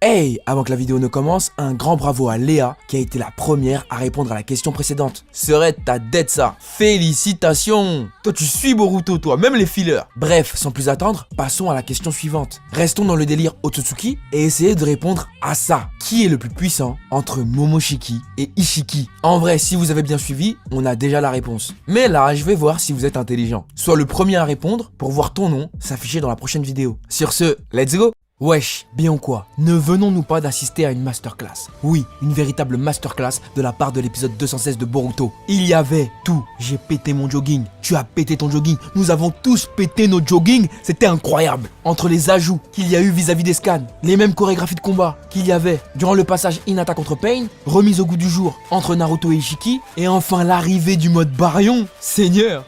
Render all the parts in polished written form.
Hey, avant que la vidéo ne commence, un grand bravo à Léa qui a été la première à répondre à la question précédente. Serait ta dette ça? Félicitations! Toi tu suis Boruto toi, même les fillers. Bref, sans plus attendre, passons à la question suivante. Restons dans le délire Otsutsuki et essayez de répondre à ça. Qui est le plus puissant entre Momoshiki et Ishiki? En vrai, si vous avez bien suivi, on a déjà la réponse. Mais là, je vais voir si vous êtes intelligent. Sois le premier à répondre pour voir ton nom s'afficher dans la prochaine vidéo. Sur ce, let's go! Wesh, bien ou quoi? Ne venons-nous pas d'assister à une masterclass? Oui, une véritable masterclass de la part de l'épisode 216 de Boruto. Il y avait tout. J'ai pété mon jogging, tu as pété ton jogging, nous avons tous pété nos joggings, c'était incroyable. Entre les ajouts qu'il y a eu vis-à-vis des scans, les mêmes chorégraphies de combat qu'il y avait durant le passage Hinata contre Pain, remise au goût du jour entre Naruto et Ishiki, et enfin l'arrivée du mode Baryon. Seigneur,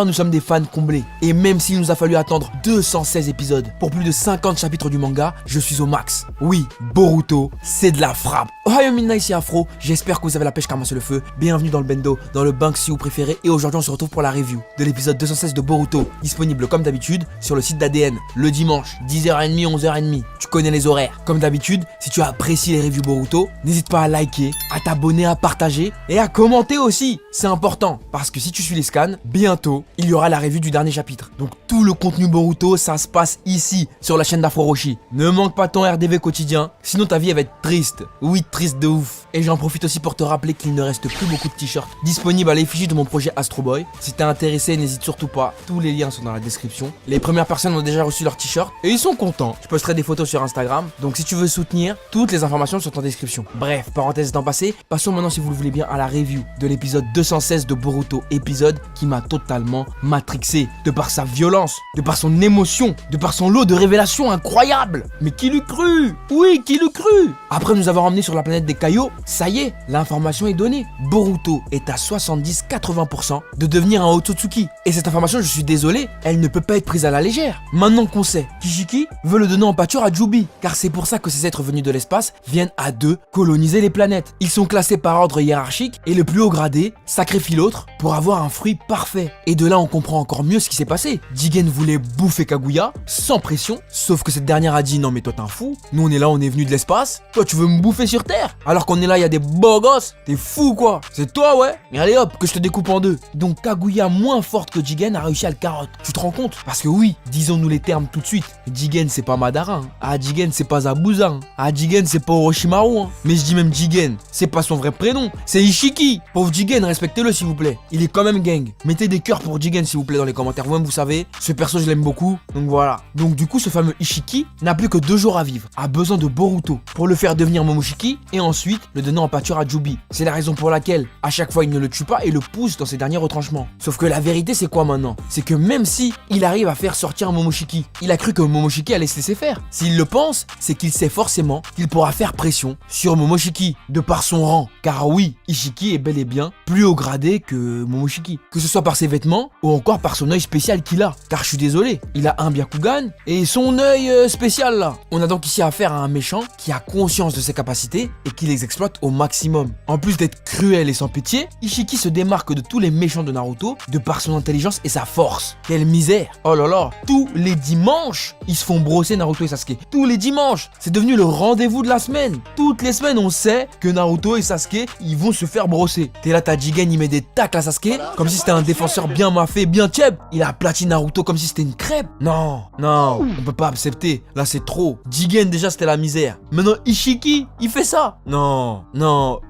nous sommes des fans comblés. Et même s'il nous a fallu attendre 216 épisodes pour plus de 50 chapitres du manga, je suis au max. Oui, Boruto, c'est de la frappe. Ohio Minna ici Afro, j'espère que vous avez la pêche car moi c'est le feu. Bienvenue dans le Bendo, dans le bank si vous préférez. Et aujourd'hui on se retrouve pour la review de l'épisode 216 de Boruto, disponible comme d'habitude sur le site d'ADN, le dimanche, 10h30, 11h30. Tu connais les horaires. Comme d'habitude, si tu apprécies les reviews Boruto, n'hésite pas à liker, à t'abonner, à partager et à commenter aussi. C'est important, parce que si tu suis les scans, bientôt, il y aura la review du dernier chapitre. Donc tout le contenu Boruto, ça se passe ici, sur la chaîne d'Afro Roshi. Ne manque pas ton RDV quotidien, sinon ta vie elle va être triste. Oui, triste de ouf. Et j'en profite aussi pour te rappeler qu'il ne reste plus beaucoup de t-shirts disponibles à l'effigie de mon projet Astro Boy. Si t'es intéressé, n'hésite surtout pas, tous les liens sont dans la description. Les premières personnes ont déjà reçu leur t-shirt et ils sont contents. Je posterai des photos sur Instagram, donc si tu veux soutenir, toutes les informations sont en description. Bref, parenthèse étant passée, passons maintenant si vous le voulez bien à la review de l'épisode 216 de Boruto, épisode qui m'a totalement matrixé, de par sa violence, de par son émotion, de par son lot de révélations incroyables. Mais qui l'eût cru? Oui, qui l'eût cru? Après nous avoir emmenés sur la planète des Kaio, ça y est, l'information est donnée. Boruto est à 70-80% de devenir un Otsutsuki. Et cette information, je suis désolé, elle ne peut pas être prise à la légère. Maintenant qu'on sait qu'Ishiki veut le donner en pâture à Jubi, car c'est pour ça que ces êtres venus de l'espace viennent à deux coloniser les planètes. Ils sont classés par ordre hiérarchique et le plus haut gradé sacrifie l'autre pour avoir un fruit parfait. Et de là on comprend encore mieux ce qui s'est passé. Jigen voulait bouffer Kaguya sans pression, sauf que cette dernière a dit non mais toi t'es un fou, nous on est là, on est venu de l'espace, toi tu veux me bouffer sur Terre alors qu'on est là, il y a des beaux gosses, t'es fou quoi? C'est toi ouais? Mais allez hop, que je te découpe en deux. Donc Kaguya moins forte que Jigen a réussi à le carotte. Tu te rends compte? Parce que oui, disons-nous les termes tout de suite, Jigen c'est pas Madara, hein. Ah Jigen c'est pas Zabuza, hein. Ah Jigen c'est pas Orochimaru, hein. Mais je dis même Jigen, c'est pas son vrai prénom, c'est Ishiki. Pauvre Jigen, respectez-le s'il vous plaît, il est quand même gang. Mettez des cœurs pour Jigen s'il vous plaît dans les commentaires, vous-même vous savez, ce perso je l'aime beaucoup, donc voilà. Donc du coup ce fameux Ishiki n'a plus que 2 jours à vivre, a besoin de Boruto pour le faire devenir Momoshiki et ensuite le donner en pâture à Jubi. C'est la raison pour laquelle à chaque fois il ne le tue pas et le pousse dans ses derniers retranchements. Sauf que la vérité c'est quoi maintenant? C'est que même si il arrive à faire sortir Momoshiki, il a cru que Momoshiki allait se laisser faire. S'il le pense, c'est qu'il sait forcément qu'il pourra faire pression sur Momoshiki de par son rang. Car oui, Ishiki est bel et bien plus haut gradé que Momoshiki. Que ce soit par ses vêtements ou encore par son œil spécial qu'il a. Car je suis désolé, il a un Byakugan et son œil spécial là. On a donc ici affaire à un méchant qui a conscience de ses capacités et qui les exploite au maximum. En plus d'être cruel et sans pitié, Ishiki se démarque de tous les méchants de Naruto de par son intelligence et sa force. Quelle misère! Oh là là! Tous les dimanches, ils se font brosser Naruto et Sasuke. Tous les dimanches! C'est devenu le rendez-vous de la semaine. Toutes les semaines, on sait que Naruto et Sasuke, ils vont se faire brosser. T'es là, t'as Jigen, il met des tacles à Sasuke, comme si c'était un défenseur bien maffé, bien tchèb. Il a aplati Naruto comme si c'était une crêpe. Non, on peut pas accepter. Là, c'est trop. Jigen, déjà, c'était la misère. Maintenant, Ishiki, il fait ça. Non.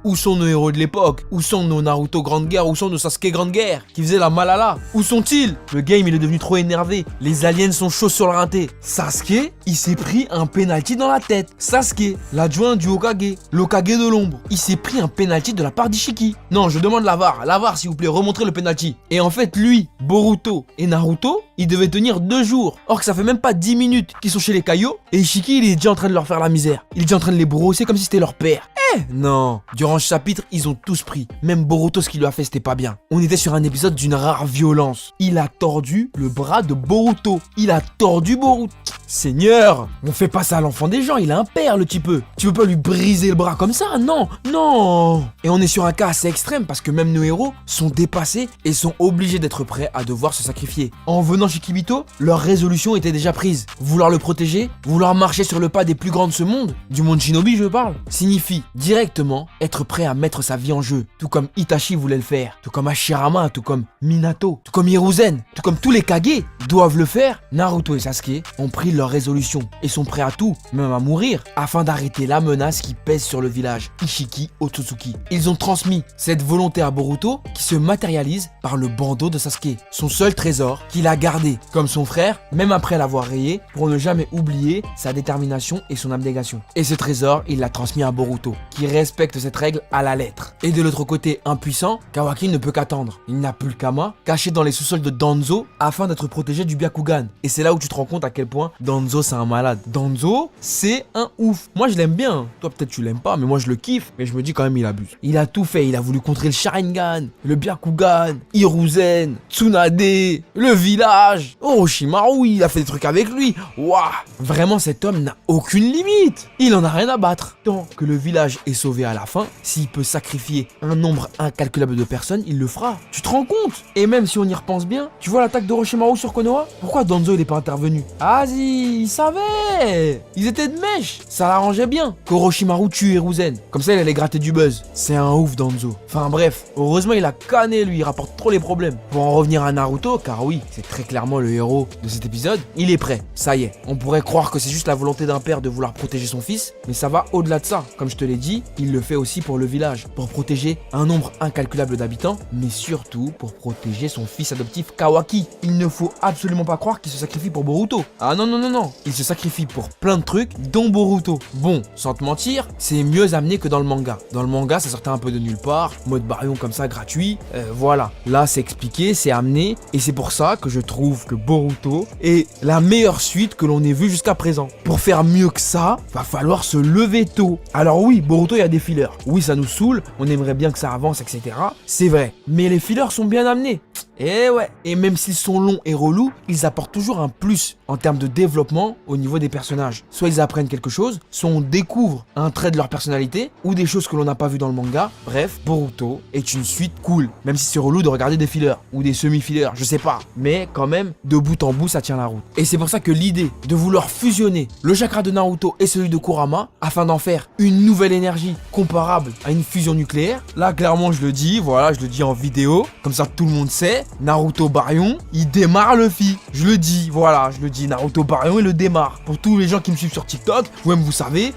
Où sont nos héros de l'époque? Où sont nos Naruto Grande Guerre? Où sont nos Sasuke Grande Guerre qui faisaient la malala? Où sont-ils? Le game il est devenu trop énervé. Les aliens sont chauds sur le rinté. Sasuke, il s'est pris un penalty dans la tête. Sasuke, l'adjoint du Hokage, l'Hokage de l'ombre, il s'est pris un penalty de la part d'Ishiki. Non, je demande la VAR s'il vous plaît, remontrez le penalty. Et en fait lui, Boruto et Naruto, ils devaient tenir 2 jours. Or que ça fait même pas 10 minutes qu'ils sont chez les Kaio et Ishiki il est déjà en train de leur faire la misère. Il est déjà en train de les brosser comme si c'était leur père. Non. Durant ce chapitre, ils ont tous pris. Même Boruto, ce qu'il lui a fait, c'était pas bien. On était sur un épisode d'une rare violence. Il a tordu le bras de Boruto. Il a tordu Boruto. Seigneur, on fait pas ça à l'enfant des gens, il a un père le petit peu. Tu veux pas lui briser le bras comme ça? Non, non. Et on est sur un cas assez extrême parce que même nos héros sont dépassés et sont obligés d'être prêts à devoir se sacrifier. En venant chez Kibito, leur résolution était déjà prise. Vouloir le protéger, vouloir marcher sur le pas des plus grands de ce monde, du monde shinobi je parle, signifie directement être prêt à mettre sa vie en jeu. Tout comme Itachi voulait le faire, tout comme Hashirama, tout comme Minato, tout comme Hiruzen, tout comme tous les Kage doivent le faire. Naruto et Sasuke ont pris leur résolution et sont prêts à tout, même à mourir, afin d'arrêter la menace qui pèse sur le village Ishiki Otsutsuki. Ils ont transmis cette volonté à Boruto qui se matérialise par le bandeau de Sasuke, son seul trésor qu'il a gardé, comme son frère, même après l'avoir rayé, pour ne jamais oublier sa détermination et son abnégation. Et ce trésor, il l'a transmis à Boruto, qui respecte cette règle à la lettre. Et de l'autre côté, impuissant, Kawaki ne peut qu'attendre. Il n'a plus le Kama, caché dans les sous-sols de Danzo, afin d'être protégé du Byakugan. Et c'est là où tu te rends compte à quel point Danzo c'est un malade. Danzo, c'est un ouf. Moi je l'aime bien. Toi peut-être tu l'aimes pas, mais moi je le kiffe. Mais je me dis quand même il abuse. Il a tout fait. Il a voulu contrer le Sharingan, le Byakugan, Hiruzen, Tsunade, le village. Orochimaru, il a fait des trucs avec lui. Waouh. Vraiment cet homme n'a aucune limite. Il en a rien à battre. Tant que le village est sauvé à la fin, s'il peut sacrifier un nombre incalculable de personnes, il le fera. Tu te rends compte? Et même si on y repense bien, tu vois l'attaque d'Orochimaru sur Konoha? Pourquoi Danzo il est pas intervenu? Vas-y, il savait. Ils étaient de mèche. Ça l'arrangeait bien qu'Orochimaru tue Hiruzen. Comme ça il allait gratter du buzz. C'est un ouf Danzo. Enfin bref, heureusement il a canné lui, il rapporte trop les problèmes. Pour en revenir à Naruto, car oui, c'est très clairement le héros de cet épisode, il est prêt. Ça y est, on pourrait croire que c'est juste la volonté d'un père de vouloir protéger son fils, mais ça va au-delà de ça. Comme je te l'ai dit, il le fait aussi pour le village, pour protéger un nombre incalculable d'habitants, mais surtout pour protéger son fils adoptif Kawaki. Il ne faut absolument pas croire qu'il se sacrifie pour Boruto. Ah non, non, non, non. Il se sacrifie pour plein de trucs, dont Boruto. Bon, sans te mentir, c'est mieux amené que dans le manga. Dans le manga, ça sortait un peu de nulle part, mode Baryon comme ça, gratuit. Voilà. Là, c'est expliqué, c'est amené, et c'est pour ça que je trouve que Boruto est la meilleure suite que l'on ait vue jusqu'à présent. Pour faire mieux que ça, va falloir se lever tôt. Alors oui, Boruto, il y a des fillers. Oui, ça nous saoule, on aimerait bien que ça avance, etc. C'est vrai. Mais les fillers sont bien amenés. Et ouais, et même s'ils sont longs et relous, ils apportent toujours un plus en termes de développement au niveau des personnages. Soit ils apprennent quelque chose, soit on découvre un trait de leur personnalité ou des choses que l'on n'a pas vues dans le manga. Bref, Boruto est une suite cool, même si c'est relou de regarder des fillers ou des semi-fillers, je sais pas. Mais quand même, de bout en bout, ça tient la route. Et c'est pour ça que l'idée de vouloir fusionner le chakra de Naruto et celui de Kurama afin d'en faire une nouvelle énergie comparable à une fusion nucléaire, là clairement je le dis, voilà, je le dis en vidéo, comme ça tout le monde sait. Naruto Baryon, il démarre Luffy. Je le dis, voilà, je le dis. Naruto Baryon, il le démarre. Pour tous les gens qui me suivent sur TikTok, ou même vous savez,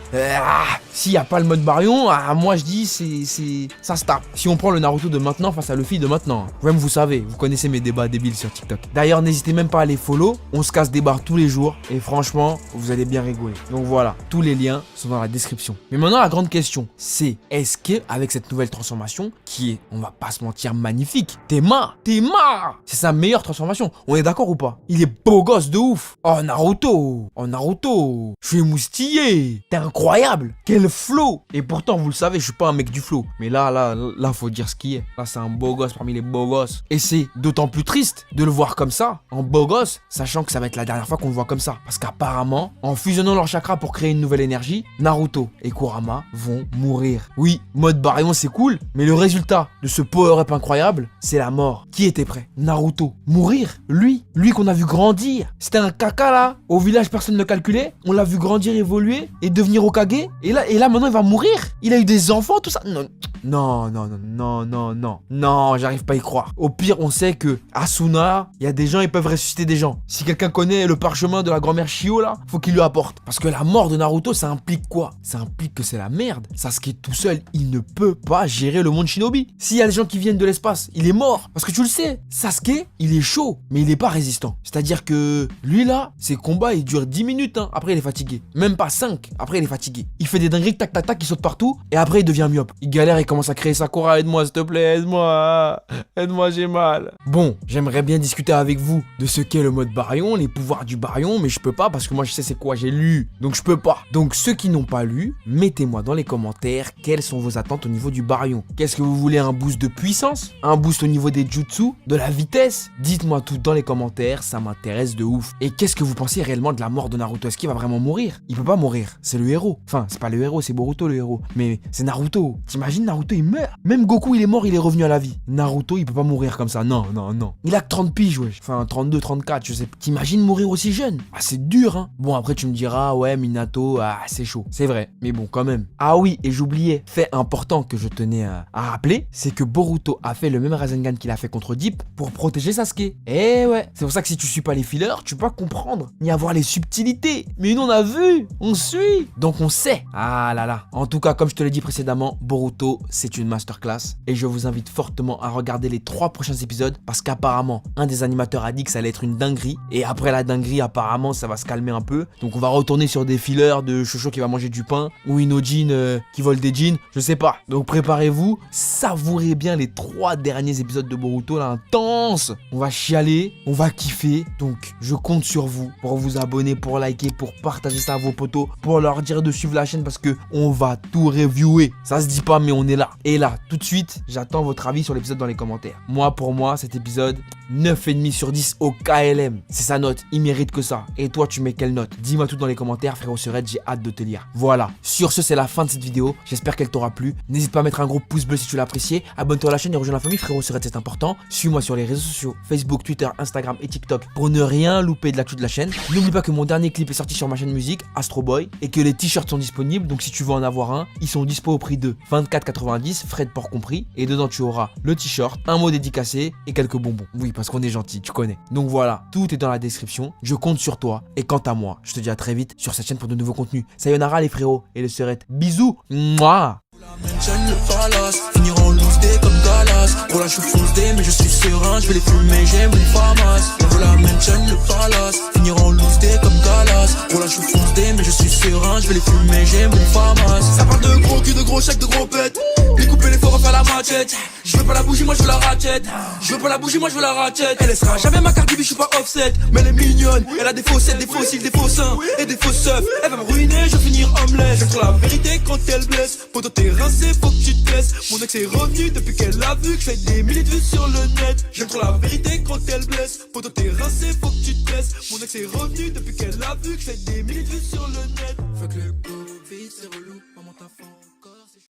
s'il n'y a pas le mode Baryon, moi je dis, ça se tape. Si on prend le Naruto de maintenant face à Luffy de maintenant, même vous savez, vous connaissez mes débats débiles sur TikTok. D'ailleurs, n'hésitez même pas à les follow. On se casse des barres tous les jours. Et franchement, vous allez bien rigoler. Donc voilà, tous les liens sont dans la description. Mais maintenant, la grande question, c'est est-ce que avec cette nouvelle transformation, qui est, on va pas se mentir, magnifique, Tema, c'est sa meilleure transformation. On est d'accord ou pas? Il est beau gosse de ouf. Oh Naruto, je suis émoustillé. T'es incroyable. Quel flow. Et pourtant, vous le savez, je suis pas un mec du flow. Mais là, faut dire ce qui est. Là, c'est un beau gosse parmi les beaux gosses. Et c'est d'autant plus triste de le voir comme ça, en beau gosse, sachant que ça va être la dernière fois qu'on le voit comme ça. Parce qu'apparemment, en fusionnant leurs chakras pour créer une nouvelle énergie, Naruto et Kurama vont mourir. Oui, mode Baryon, c'est cool, mais le résultat de ce power-up incroyable, c'est la mort. Qui était prêt? Naruto. Mourir? Lui qu'on a vu grandir. C'était un caca là. Au village, personne ne calculait. On l'a vu grandir, évoluer et devenir Hokage. Et là, maintenant, il va mourir. Il a eu des enfants, tout ça. Non, j'arrive pas à y croire. Au pire, on sait que Asuna, il y a des gens, ils peuvent ressusciter des gens. Si quelqu'un connaît le parchemin de la grand-mère Shio là, faut qu'il lui apporte. Parce que la mort de Naruto, ça implique quoi? Ça implique que c'est la merde. Sasuke tout seul, il ne peut pas gérer le monde shinobi. S'il y a des gens qui viennent de l'espace, il est mort. Parce que tu le sais, Sasuke, il est chaud, mais il est pas résistant. C'est-à-dire que lui là, ses combats, ils durent 10 minutes, hein. Après il est fatigué. Même pas 5, après il est fatigué. Il fait des dingueries, tac tac tac, il saute partout, et après il devient myope. Il galère commence à créer sa chorale. Aide-moi, s'il te plaît, aide-moi. Aide-moi, j'ai mal. Bon, j'aimerais bien discuter avec vous de ce qu'est le mode baryon, les pouvoirs du baryon, mais je peux pas parce que moi je sais c'est quoi, j'ai lu. Donc je peux pas. Donc ceux qui n'ont pas lu, mettez-moi dans les commentaires quelles sont vos attentes au niveau du baryon. Qu'est-ce que vous voulez, un boost de puissance? Un boost au niveau des jutsu? De la vitesse? Dites-moi tout dans les commentaires, ça m'intéresse de ouf. Et qu'est-ce que vous pensez réellement de la mort de Naruto? Est-ce qu'il va vraiment mourir? Il peut pas mourir, c'est le héros. Enfin, c'est pas le héros, c'est Boruto le héros. Mais c'est Naruto. T'imagines, Naruto il meurt. Même Goku il est mort, il est revenu à la vie. Naruto il peut pas mourir comme ça, non. Il a que 30 piges, wesh. Enfin 32, 34, je sais. T'imagines mourir aussi jeune? Ah c'est dur, hein. Bon après tu me diras, ouais Minato, ah c'est chaud. C'est vrai, mais bon quand même. Ah oui, et j'oubliais, fait important que je tenais à rappeler, c'est que Boruto a fait le même Rasengan qu'il a fait contre Deep pour protéger Sasuke. Eh ouais, c'est pour ça que si tu suis pas les fillers, tu peux pas comprendre, ni avoir les subtilités. Mais nous on a vu, on suit, donc on sait. Ah là là. En tout cas, comme je te l'ai dit précédemment, Boruto, c'est une masterclass. Et je vous invite fortement à regarder les 3 prochains épisodes parce qu'apparemment, un des animateurs a dit que ça allait être une dinguerie. Et après la dinguerie, apparemment, ça va se calmer un peu. Donc on va retourner sur des fillers de Chocho qui va manger du pain ou Inojin qui vole des jeans, je sais pas. Donc préparez-vous, savourez bien les 3 derniers épisodes de Boruto là, intense. On va chialer, on va kiffer. Donc je compte sur vous pour vous abonner, pour liker, pour partager ça à vos potos, pour leur dire de suivre la chaîne parce que on va tout reviewer. Ça se dit pas mais on est là. Et là, tout de suite, j'attends votre avis sur l'épisode dans les commentaires. Moi, pour moi, cet épisode, 9,5 sur 10 au KLM. C'est sa note, il mérite que ça. Et toi, tu mets quelle note? Dis-moi tout dans les commentaires, frérot Serette, j'ai hâte de te lire. Voilà, sur ce, c'est la fin de cette vidéo. J'espère qu'elle t'aura plu. N'hésite pas à mettre un gros pouce bleu si tu l'as apprécié. Abonne-toi à la chaîne et rejoins la famille, frérot Serette, c'est important. Suis-moi sur les réseaux sociaux, Facebook, Twitter, Instagram et TikTok pour ne rien louper de l'actu de la chaîne. N'oublie pas que mon dernier clip est sorti sur ma chaîne musique, Astro Boy, et que les t-shirts sont disponibles. Donc si tu veux en avoir un, ils sont dispo au prix de 24,90, frais de port compris. Et dedans, tu auras le t-shirt, un mot dédicacé et quelques bonbons. Oui, parce qu'on est gentil, tu connais. Donc voilà, tout est dans la description. Je compte sur toi. Et quant à moi, je te dis à très vite sur cette chaîne pour de nouveaux contenus. Sayonara les frérots et le Serette. Bisous. Mouah. Le palace, finiront loose day comme Dallas. Pour la chou fonce day, mais je suis serein, je vais les fumer, j'aime une famas. On veut la mention, le palace, finiront loose day comme Dallas. Pour la chou fonce day, mais je suis serein, je vais les fumer, j'aime une famas. Ça parle de gros cul, de gros chèques, de gros pètes. Découper les forts, faire la machette. Je veux pas la bougie, moi je veux la raquette. Je veux pas la bougie, moi je veux la raquette. Elle laissera jamais ma carte, je suis pas offset. Mais elle est mignonne, elle a des faussettes, des fossiles, des faux seins et des faux seufs. Elle va me ruiner, je vais finir homeless. J'aime trop la vérité quand elle blesse. Poto t'es rincé, faut que tu te laisses. Mon ex est revenu depuis qu'elle a vu que je fais des milliers de vues sur le net. J'aime trop la vérité quand elle blesse. Poto t'es rincé, faut que tu te laisses. Mon ex est revenu depuis qu'elle a vu que je fais des milliers de vues sur le net. Fuck le Covid, c'est relou, maman ta faim.